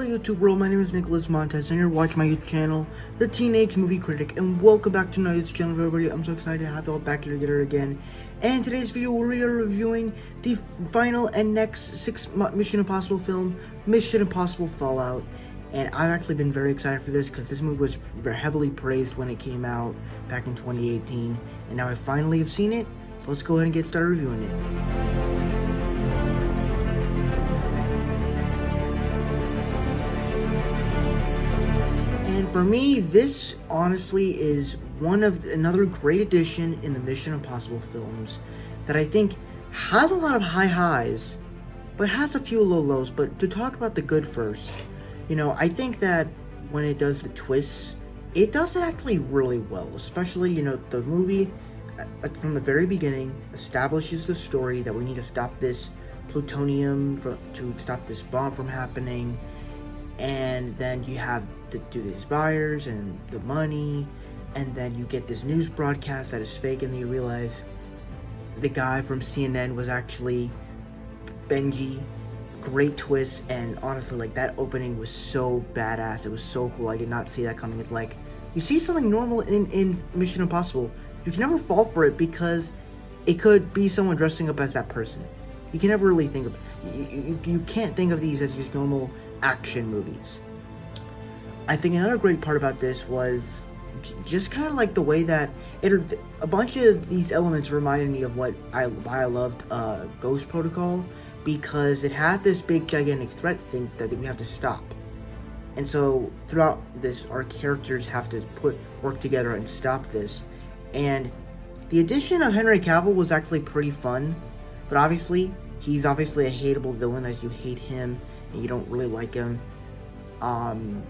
Hello YouTube world, my name is Nicholas Montez and you're watching my YouTube channel, The Teenage Movie Critic, and welcome back to my YouTube channel everybody. I'm so excited to have you all back here together again. And in today's video we are reviewing the final and next 6 Mission Impossible film, Mission Impossible Fallout. And I've actually been very excited for this because this movie was very heavily praised when it came out back in 2018. And now I finally have seen it, so let's go ahead and get started reviewing it. And for me, this honestly is another great addition in the Mission Impossible films that I think has a lot of high highs, but has a few low lows. But to talk about the good first, I think that when it does the twists, it does it actually really well. Especially, the movie from the very beginning establishes the story that we need to stop this plutonium to stop this bomb from happening. And then you have to do these buyers and the money, and then you get this news broadcast that is fake, and then you realize the guy from CNN was actually Benji. Great twist, and honestly, that opening was so badass. It was so cool. I did not see that coming. It's like, you see something normal in Mission Impossible, you can never fall for it because it could be someone dressing up as that person. You can never really think of it. You can't think of these as just normal action movies. I think another great part about this was just kind of like the way that a bunch of these elements reminded me of why I loved Ghost Protocol, because it had this big gigantic threat thing that we have to stop. And so throughout this, our characters have to work together and stop this. And the addition of Henry Cavill was actually pretty fun, but obviously he's a hateable villain, as you hate him and you don't really like him. And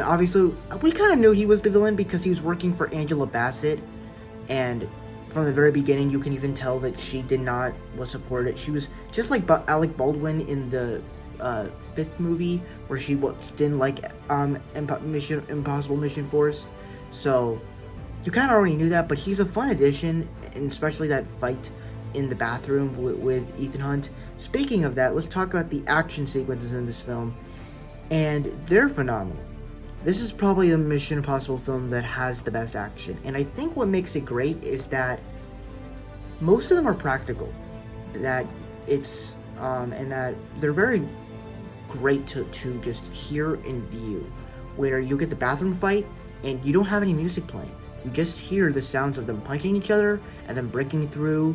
obviously we kind of knew he was the villain because he was working for Angela Bassett, and from the very beginning you can even tell that she was supported. She was just like Alec Baldwin in the 5th movie, where she didn't like Impossible Mission Force. So you kind of already knew that, but he's a fun addition, and especially that fight in the bathroom with Ethan Hunt. Speaking of that, let's talk about the action sequences in this film, and they're phenomenal. This is probably the Mission Impossible film that has the best action, and I think what makes it great is that most of them are practical, that it's and that they're very great to just hear and view, where you get the bathroom fight and you don't have any music playing. You just hear the sounds of them punching each other and then breaking through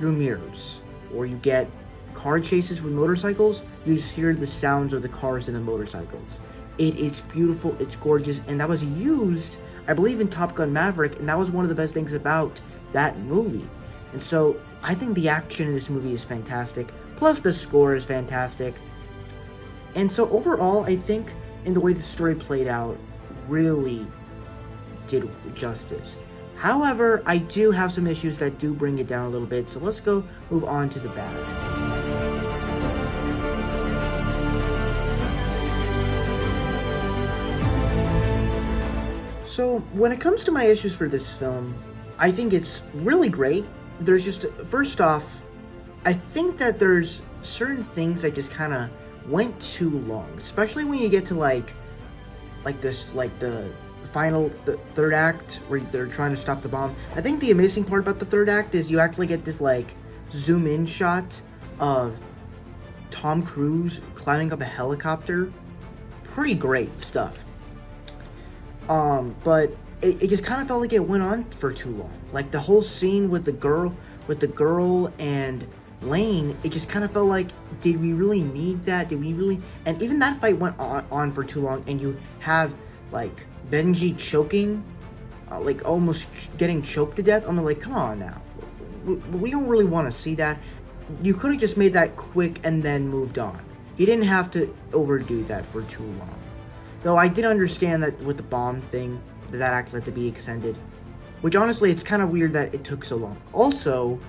mirrors. Or you get car chases with motorcycles, you just hear the sounds of the cars and the motorcycles. It's beautiful, it's gorgeous, and that was used, I believe, in Top Gun Maverick, and that was one of the best things about that movie. And so I think the action in this movie is fantastic, plus the score is fantastic. And so overall, I think in the way the story played out really did justice. However, I do have some issues that do bring it down a little bit, so let's move on to the bad. So, when it comes to my issues for this film, I think it's really great. There's just, first off, I think that there's certain things that just kind of went too long, especially when you get to the final third act where they're trying to stop the bomb. I think the amazing part about the third act is you actually get this zoom in shot of Tom Cruise climbing up a helicopter. Pretty great stuff. But it just kind of felt like it went on for too long. Like the whole scene with the girl and Lane, it just kind of felt like, did we really need that? Did we really? And even that fight went on for too long, and you have Benji choking, almost getting choked to death. I'm like, come on now. We don't really want to see that. You could have just made that quick and then moved on. You didn't have to overdo that for too long. Though I did understand that with the bomb thing, that actually had to be extended. Which honestly, it's kind of weird that it took so long. Also,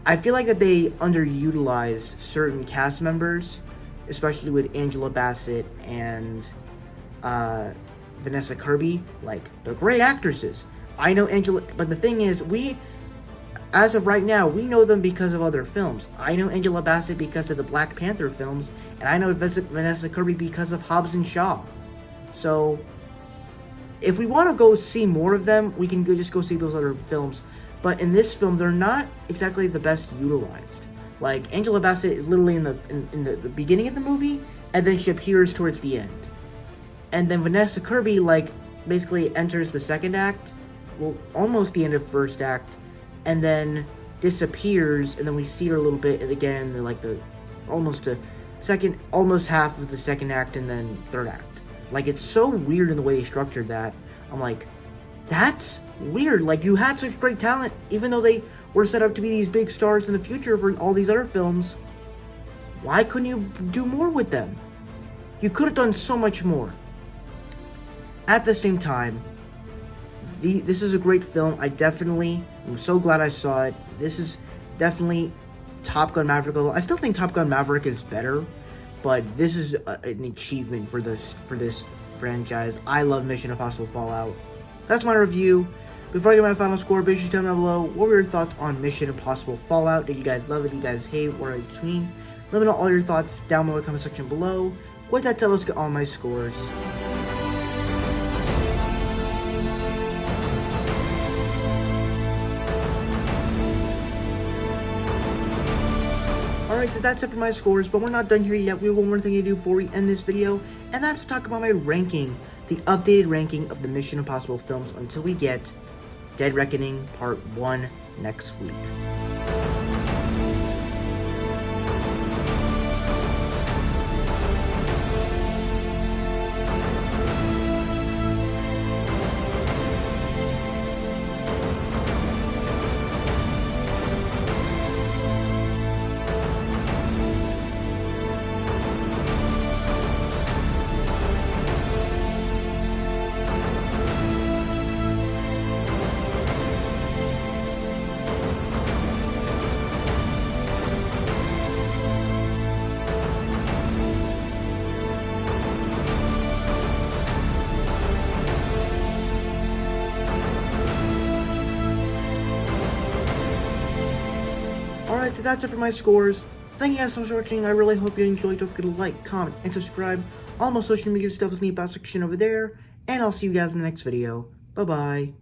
I feel like that they underutilized certain cast members, especially with Angela Bassett and Vanessa Kirby. They're great actresses. I know Angela, but the thing is, as of right now, we know them because of other films. I know Angela Bassett because of the Black Panther films, and I know Vanessa Kirby because of Hobbs and Shaw. So, if we want to go see more of them, we can just go see those other films. But in this film, they're not exactly the best utilized. Like, Angela Bassett is literally in the beginning of the movie, and then she appears towards the end. And then Vanessa Kirby, like, basically enters the second act, well, almost the end of first act, and then disappears, and then we see her a little bit again, like almost half of the second act, and then third act. Like, it's so weird in the way they structured that. I'm like, that's weird. Like, you had such great talent, even though they were set up to be these big stars in the future for all these other films. Why couldn't you do more with them? You could have done so much more. At the same time, this is a great film. I'm so glad I saw it. This is definitely Top Gun Maverick. I still think Top Gun Maverick is better, but this is an achievement for this franchise. I love Mission Impossible Fallout. That's my review. Before I get my final score, be sure to tell me down below what were your thoughts on Mission Impossible Fallout. Did you guys love it? Did you guys hate it? Or in between? Let me know all your thoughts down below in the comment section below. With that said, let's get on my scores. Alright, so that's it for my scores, but we're not done here yet. We have one more thing to do before we end this video, and that's to talk about my ranking, the updated ranking of the Mission Impossible films until we get Dead Reckoning Part 1 next week. Alright, so that's it for my scores. Thank you guys so much for watching. I really hope you enjoyed. Don't forget to like, comment, and subscribe. All my social media stuff is in the about section over there. And I'll see you guys in the next video. Bye-bye.